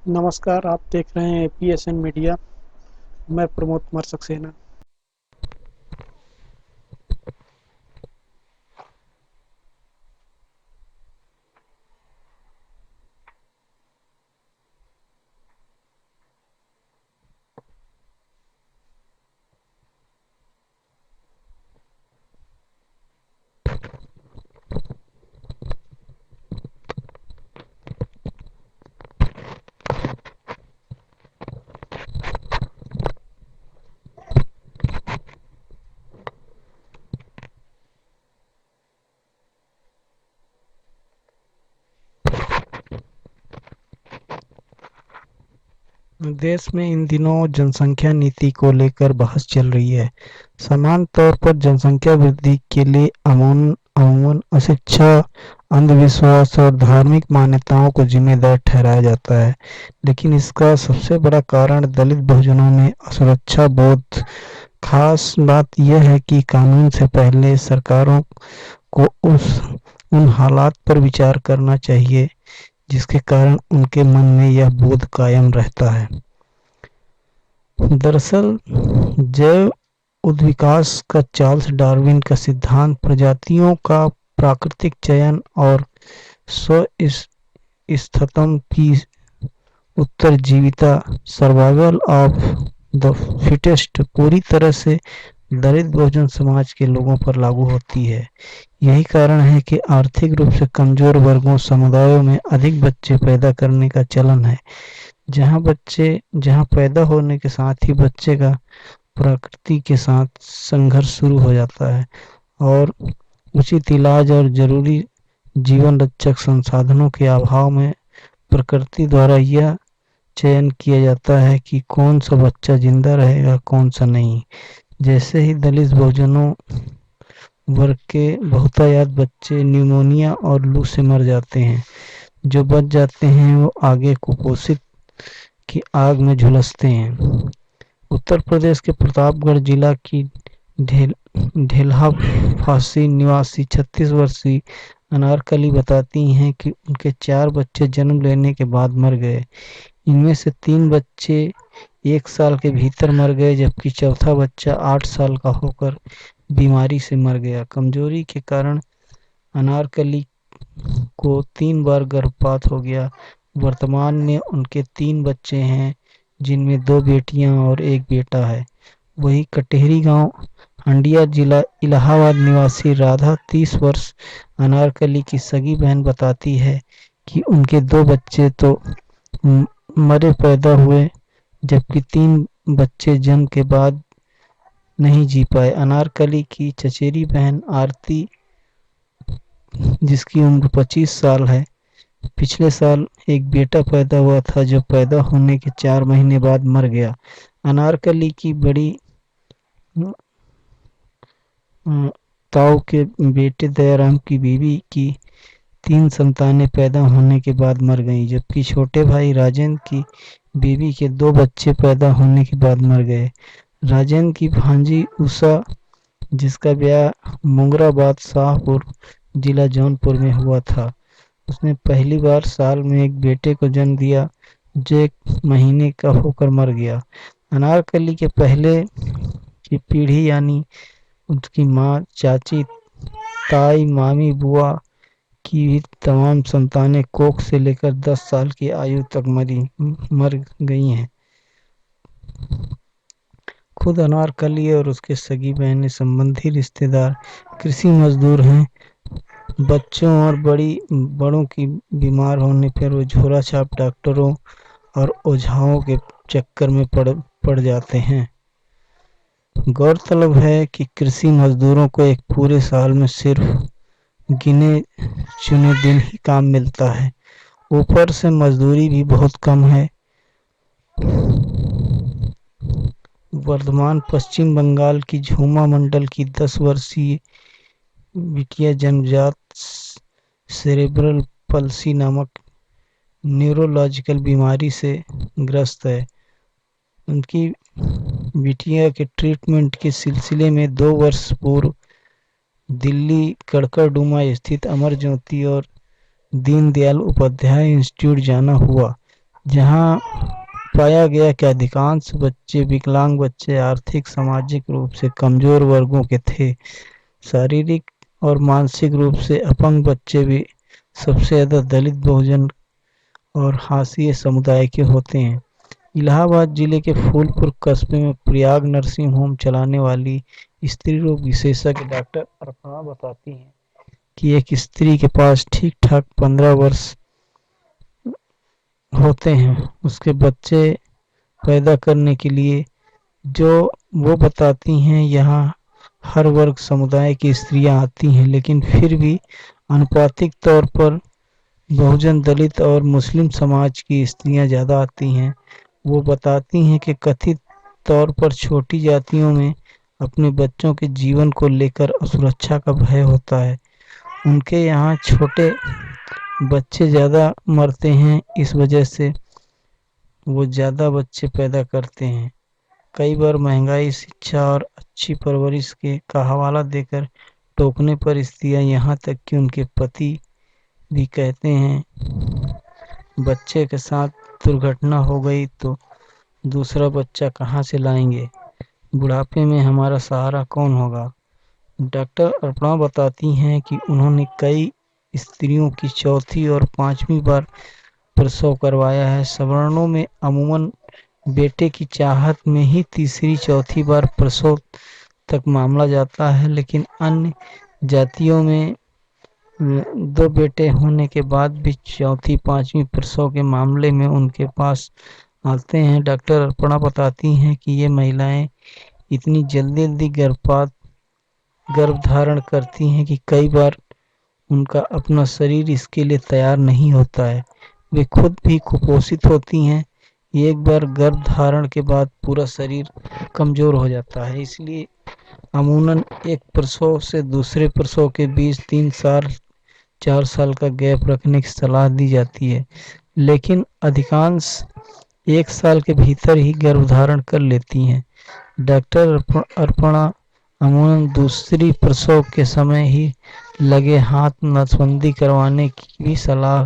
नमस्कार, आप देख रहे हैं पीएसएन मीडिया। मैं प्रमोद कुमार सक्सेना। देश में इन दिनों जनसंख्या नीति को लेकर बहस चल रही है। समान तौर पर जनसंख्या वृद्धि के लिए अमूमन अशिक्षा, अंधविश्वास और धार्मिक मान्यताओं को जिम्मेदार ठहराया जाता है, लेकिन इसका सबसे बड़ा कारण दलित बहुजनों में असुरक्षा बोध। खास बात यह है कि कानून से पहले सरकारों को उन हालात पर विचार करना चाहिए जिसके कारण उनके मन में यह बोध कायम रहता है। दरअसल जैव उद्विकास का चार्ल्स डार्विन का सिद्धांत प्रजातियों का प्राकृतिक चयन और स्वस्तित्व की उत्तरजीविता सर्वाइवल ऑफ द फिटेस्ट पूरी तरह से दलित बहुजन समाज के लोगों पर लागू होती है। यही कारण है कि आर्थिक रूप से कमजोर वर्गों समुदायों में अधिक बच्चे पैदा करने का चलन है, जहां पैदा होने के साथ ही बच्चे का प्रकृति के साथ संघर्ष शुरू हो जाता है और उचित इलाज और जरूरी जीवन रक्षक संसाधनों के अभाव में प्रकृति द्वारा यह चयन किया जाता है कि कौन सा बच्चा जिंदा रहेगा, कौन सा नहीं। जैसे ही दलित बहुजनों वर्ग के बहुतायत बच्चे न्यूमोनिया और लू से मर जाते हैं, जो बच जाते हैं वो आगे कुपोषित की आग में झुलसते हैं। उत्तर प्रदेश के प्रतापगढ़ जिला की ढेलहा फांसी निवासी 36 वर्षीय अनारकली बताती हैं कि उनके 4 बच्चे जन्म लेने के बाद मर गए। इनमें से 3 बच्चे 1 साल के भीतर मर गए, जबकि चौथा बच्चा 8 साल का होकर बीमारी से मर गया। कमजोरी के कारण अनारकली को 3 बार गर्भपात हो गया। वर्तमान में उनके 3 बच्चे हैं, जिनमें 2 बेटियां और 1 बेटा है। वही कटेहरी गांव हंडिया जिला इलाहाबाद निवासी राधा 30 वर्ष अनारकली की सगी बहन बताती है कि उनके 2 बच्चे तो मरे पैदा हुए, जबकि 3 बच्चे जन्म के बाद नहीं जी पाए। अनारकली की चचेरी बहन आरती, जिसकी उम्र 25 साल है, पिछले साल एक बेटा पैदा हुआ था जो पैदा होने के 4 महीने बाद मर गया। अनारकली की बड़ी ताऊ के बेटे दयाराम की बीवी की 3 संतानें पैदा होने के बाद मर गईं, जबकि छोटे भाई राजेंद्र की बीवी के 2 बच्चे पैदा होने के बाद मर गए। राजेंद्र की भांजी उषा, जिसका ब्याह मुंगराबाद शाहपुर जिला जौनपुर में हुआ था, उसने पहली बार साल में एक बेटे को जन्म दिया जो 1 महीने का होकर मर गया। अनारकली के पहले की पीढ़ी यानी उसकी माँ, चाची, ताई, मामी, बुआ की भी तमाम संतानें कोख से लेकर 10 साल की आयु तक मर गई हैं। खुद अनारकली और उसके सगी बहनें संबंधी रिश्तेदार कृषि मजदूर हैं। बच्चों और बड़ों की बीमार होने पर वो झोला छाप डॉक्टरों और ओझाओं के चक्कर में पड़ जाते हैं। गौरतलब है कि कृषि मजदूरों को एक पूरे साल में सिर्फ गिने चुने दिन ही काम मिलता है, ऊपर से मजदूरी भी बहुत कम है। वर्तमान पश्चिम बंगाल की झूमा मंडल की 10 वर्षीय बिटिया जन्मजात सेरेब्रल पल्सी नामक न्यूरोलॉजिकल बीमारी से ग्रस्त है। उनकी बिटिया के ट्रीटमेंट के सिलसिले में 2 वर्ष पूर्व दिल्ली कड़कड़डूमा स्थित अमर ज्योति और दीनदयाल उपाध्याय इंस्टीट्यूट जाना हुआ, जहां पाया गया कि अधिकांश बच्चे विकलांग बच्चे आर्थिक सामाजिक रूप से कमजोर वर्गों के थे। शारीरिक और मानसिक रूप से अपंग बच्चे भी सबसे ज्यादा दलित बहुजन और हाशिए समुदाय के होते हैं। इलाहाबाद जिले के फूलपुर कस्बे में प्रयाग नर्सिंग होम चलाने वाली स्त्री रोग विशेषज्ञ डॉक्टर अर्पणा बताती हैं कि एक स्त्री के पास ठीक ठाक 15 वर्ष होते हैं उसके बच्चे पैदा करने के लिए, जो वो बताती हैं यहाँ हर वर्ग समुदाय की स्त्रियां आती हैं, लेकिन फिर भी आनुपातिक तौर पर बहुजन दलित और मुस्लिम समाज की स्त्रियां ज़्यादा आती हैं। वो बताती हैं कि कथित तौर पर छोटी जातियों में अपने बच्चों के जीवन को लेकर असुरक्षा का भय होता है। उनके यहाँ छोटे बच्चे ज़्यादा मरते हैं, इस वजह से वो ज़्यादा बच्चे पैदा करते हैं। कई बार महंगाई, शिक्षा और अच्छी परवरिश के का हवाला देकर टोकने पर स्त्रियां, यहाँ तक कि उनके पति भी कहते हैं, बच्चे के साथ दुर्घटना हो गई तो दूसरा बच्चा कहाँ से लाएंगे, बुढ़ापे में हमारा सहारा कौन होगा। डॉक्टर अर्पणा बताती हैं कि उन्होंने कई स्त्रियों की चौथी और पांचवी बार प्रसव करवाया है। सवर्णों में अमूमन बेटे की चाहत में ही तीसरी चौथी बार प्रसव तक मामला जाता है, लेकिन अन्य जातियों में 2 बेटे होने के बाद भी चौथी पांचवी प्रसव के मामले में उनके पास आते हैं। डॉक्टर अर्पणा बताती हैं कि ये महिलाएं इतनी जल्दी जल्दी गर्भ धारण करती हैं कि कई बार उनका अपना शरीर इसके लिए तैयार नहीं होता है। वे खुद भी कुपोषित होती हैं। एक बार गर्भ धारण के बाद पूरा शरीर कमजोर हो जाता है, इसलिए अमूमन एक प्रसव से दूसरे प्रसव के बीच 3 साल 4 साल का गैप रखने की सलाह दी जाती है, लेकिन अधिकांश 1 साल के भीतर ही गर्भधारण कर लेती हैं। डॉक्टर अर्पणा अमूमन दूसरी प्रसव के समय ही लगे हाथ नसबंदी करवाने की भी सलाह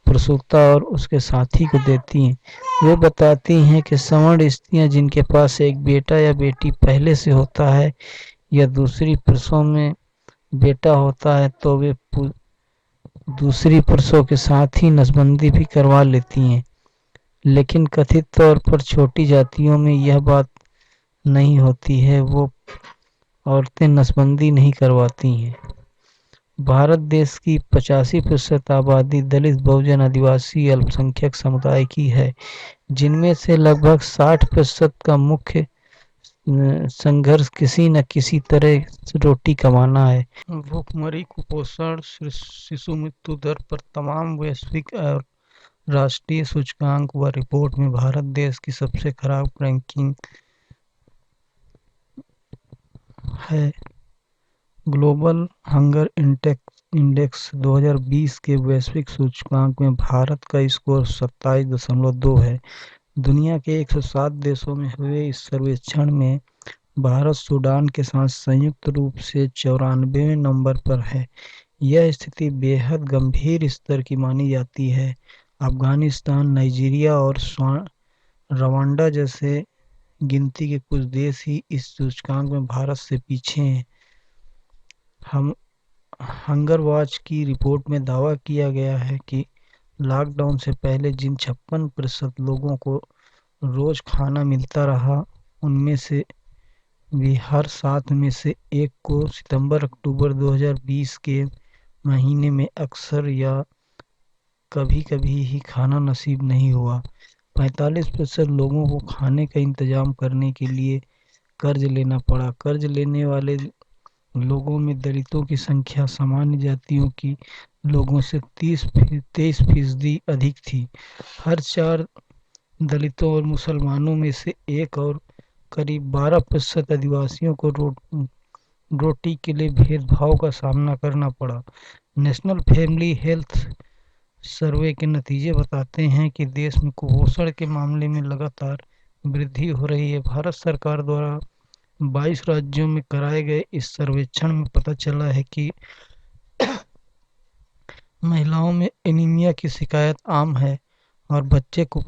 प्रसूता और उसके साथी को देती हैं। वे बताती हैं कि सवर्ण स्त्रियां जिनके पास एक बेटा या बेटी पहले से होता है या दूसरी प्रसव में बेटा होता है तो वे दूसरी प्रसव के साथ ही नसबंदी भी करवा लेती हैं, लेकिन कथित तौर पर छोटी जातियों में यह बात नहीं होती है, वो औरतें नसबंदी नहीं करवाती हैं। भारत देश की 85% आबादी दलित, बहुजन, आदिवासी, अल्पसंख्यक समुदाय की है, जिनमें से लगभग 60% का मुख्य संघर्ष किसी न किसी तरह रोटी कमाना है। भूखमरी, कुपोषण, शिशु मृत्यु दर पर तमाम वैश्विक और राष्ट्रीय सूचकांक व रिपोर्ट में भारत देश की सबसे खराब रैंकिंग है। ग्लोबल हंगर इंडेक्स 2020 के वैश्विक सूचकांक में भारत का स्कोर 27.2 है। दुनिया के 107 देशों में हुए इस सर्वेक्षण में भारत सूडान के साथ संयुक्त रूप से 94वें नंबर पर है। यह स्थिति बेहद गंभीर स्तर की मानी जाती है। अफगानिस्तान, नाइजीरिया और रवांडा जैसे गिनती के कुछ देश ही इस सूचकांक में भारत से पीछे हैं। हंगर वॉच की रिपोर्ट में दावा किया गया है कि लॉकडाउन से पहले जिन 56% लोगों को रोज खाना मिलता रहा, उनमें से भी हर 7 में से एक को सितंबर-अक्टूबर 2020 के महीने में अक्सर या कभी कभी ही खाना नसीब नहीं हुआ। 45% लोगों को खाने का इंतजाम करने के लिए कर्ज लेना पड़ा। कर्ज लेने वाले लोगों में दलितों की संख्या सामान्य जातियों की लोगों से 23% अधिक थी। हर 4 दलितों और मुसलमानों में से एक और करीब 12% आदिवासियों को रोटी के लिए भेदभाव का सामना करना पड़ा। नेशनल फैमिली हेल्थ सर्वे के नतीजे बताते हैं कि देश में कुपोषण के मामले में लगातार वृद्धि हो रही है। भारत सरकार द्वारा 22 राज्यों में कराए गए इस सर्वेक्षण में पता चला है कि महिलाओं में एनीमिया की शिकायत आम है और बच्चे को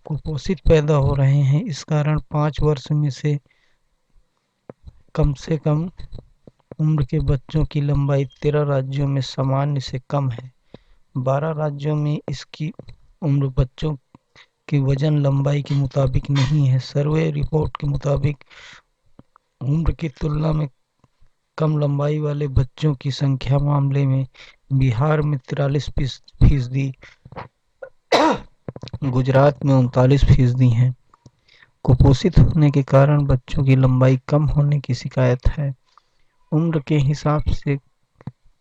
कुपोषित पैदा हो रहे हैं। इस कारण 5 वर्ष में से कम उम्र के बच्चों की लंबाई 13 राज्यों में सामान्य से कम है। 12 राज्यों में इसकी उम्र बच्चों की वजन लंबाई के मुताबिक नहीं है। सर्वे रिपोर्ट के मुताबिक उम्र की तुलना में कम लंबाई वाले बच्चों की संख्या मामले में बिहार में 43%, गुजरात में 39% है। कुपोषित होने के कारण बच्चों की लंबाई कम होने की शिकायत है। उम्र के हिसाब से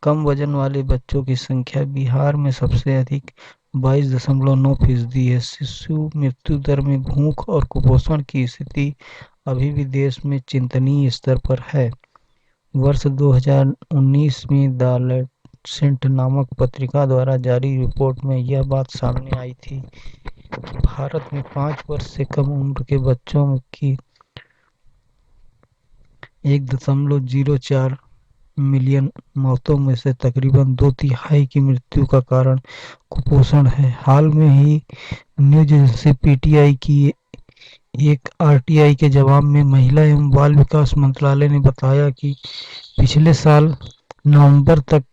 कम वजन वाले बच्चों की संख्या बिहार में सबसे अधिक 22.9% है। शिशु मृत्यु दर में भूख और कुपोषण की स्थिति अभी भी देश में चिंतनीय स्तर पर है। वर्ष 2019 में द लैंसेट नामक पत्रिका द्वारा जारी रिपोर्ट में यह बात सामने आई थी। भारत में 5 वर्ष से कम उम्र के बच्चों की 1.04 मिलियन मौतों में से तकरीबन 2/3 की मृत्यु का कारण कुपोषण है। हाल में ही न्यूज एजेंसी पीटीआई की एक आरटीआई के जवाब में महिला एवं बाल विकास मंत्रालय ने बताया कि पिछले साल नवंबर तक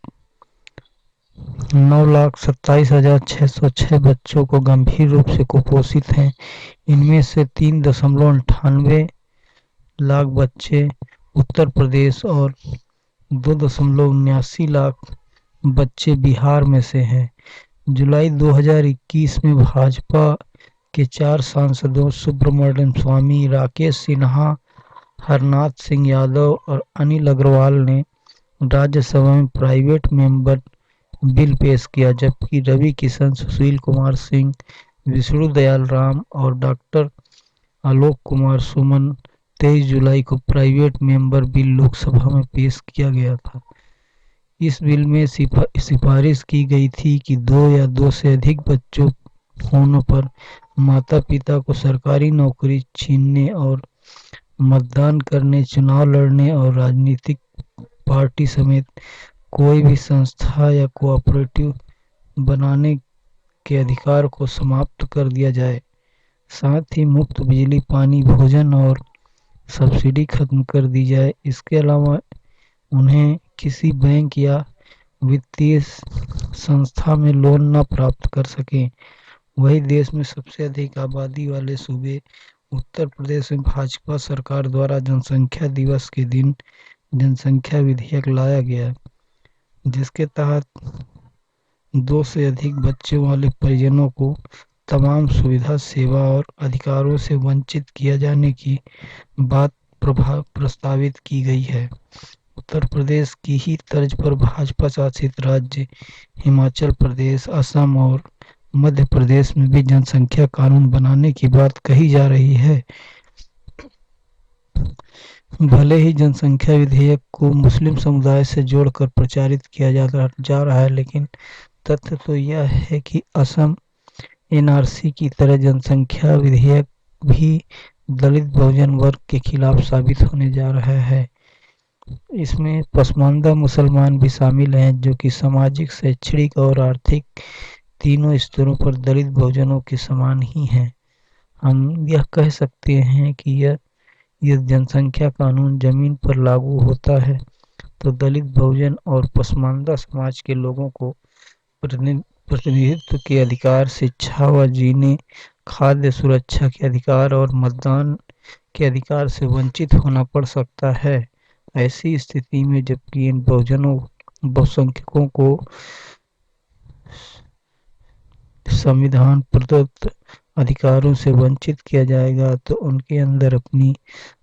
9,27,606 बच्चों को गंभीर रूप से कुपोषित हैं। इनमें से 3.98 लाख बच्चे उत्तर प्रदेश और 2.79 लाख बच्चे बिहार में से हैं। जुलाई 2021 में भाजपा के 4 सांसदों सुब्रमण्यम स्वामी, राकेश सिन्हा, हरनाथ सिंह यादव और अनिल अग्रवाल ने राज्यसभा में प्राइवेट मेंबर बिल पेश किया, जबकि रवि किशन, सुशील कुमार सिंह, विष्णु दयाल राम और डॉक्टर आलोक कुमार सुमन 23 जुलाई को प्राइवेट मेंबर बिल लोकसभा में पेश किया गया था। इस बिल में सिफारिश की गई थी कि 2 या 2 से अधिक बच्चों होने पर माता पिता को सरकारी नौकरी छीनने और मतदान करने, चुनाव लड़ने और राजनीतिक पार्टी समेत कोई भी संस्था या कोऑपरेटिव बनाने के अधिकार को समाप्त कर दिया जाए। साथ ही मुफ्त बिजली, पानी, भोजन और सब्सिडी खत्म कर दी जाए। इसके अलावा उन्हें किसी बैंक या वित्तीय संस्था में लोन न प्राप्त कर सकें। वही देश में सबसे अधिक आबादी वाले सूबे उत्तर प्रदेश में भाजपा सरकार द्वारा जनसंख्या दिवस के दिन जनसंख्या विधेयक लाया गया, जिसके तहत 2 से अधिक बच्चों वाले परिजनों को तमाम सुविधा, सेवा और अधिकारों से वंचित किया जाने की बात प्रस्तावित की गई है। उत्तर प्रदेश की ही तर्ज पर भाजपा शासित राज्य हिमाचल प्रदेश, असम और मध्य प्रदेश में भी जनसंख्या कानून बनाने की बात कही जा रही है। भले ही जनसंख्या विधेयक को मुस्लिम समुदाय से जोड़कर प्रचारित किया जा रहा है, लेकिन तथ्य तो यह है कि असम एनआरसी की तरह जनसंख्या विधेयक भी दलित बहुजन वर्ग के खिलाफ साबित होने जा रहा है। इसमें पसमानदा मुसलमान भी शामिल हैं, जो कि सामाजिक, शैक्षणिक और आर्थिक तीनों स्तरों पर दलित बहुजनों के समान ही हैं। हम यह कह सकते हैं कि यह जनसंख्या कानून जमीन पर लागू होता है तो दलित, बहुजन और पसमानदा समाज के लोगों को प्रतिनिधित्व के अधिकार, शिक्षा व जीने, खाद्य सुरक्षा के अधिकार और मतदान के अधिकार से वंचित होना पड़ सकता है। ऐसी स्थिति में जबकि इन बहुसंख्यकों को संविधान प्रदत्त अधिकारों से वंचित किया जाएगा तो उनके अंदर अपनी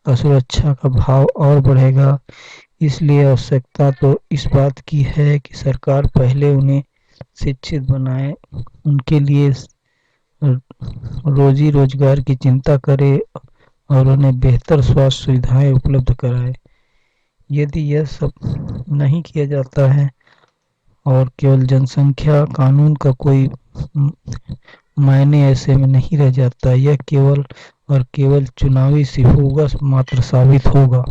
असुरक्षा का भाव और बढ़ेगा। इसलिए आवश्यकता तो इस बात की है कि सरकार पहले उन्हें शिक्षित बनाए, उनके लिए रोजी रोजगार की चिंता करे और उन्हें बेहतर स्वास्थ्य सुविधाएं उपलब्ध कराए। यदि यह सब नहीं किया जाता है और केवल जनसंख्या कानून का कोई मायने ऐसे में नहीं रह जाता, यह केवल और केवल चुनावी सिफोगस मात्र साबित होगा।